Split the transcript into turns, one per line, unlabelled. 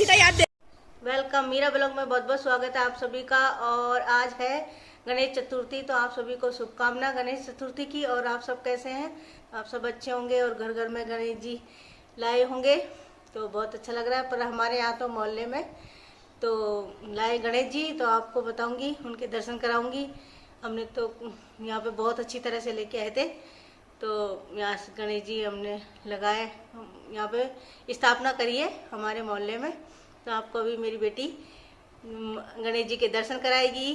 याद दे।
Welcome, Meera blog में बहुत बहुत स्वागत है आप सभी का। और आज है गणेश चतुर्थी, तो आप सभी को शुभकामना गणेश चतुर्थी की। और आप सब कैसे हैं? आप सब अच्छे होंगे और घर घर में गणेश जी लाए होंगे, तो बहुत अच्छा लग रहा है। पर हमारे यहाँ तो मोहल्ले में तो लाए गणेश जी, तो आपको बताऊंगी, उनके दर्शन कराऊंगी। हमने तो यहाँ पे बहुत अच्छी तरह से लेके आए थे, तो यहाँ से गणेश जी हमने लगाए, यहाँ पे स्थापना करी है हमारे मोहल्ले में। तो आपको भी मेरी बेटी गणेश जी के दर्शन कराएगी।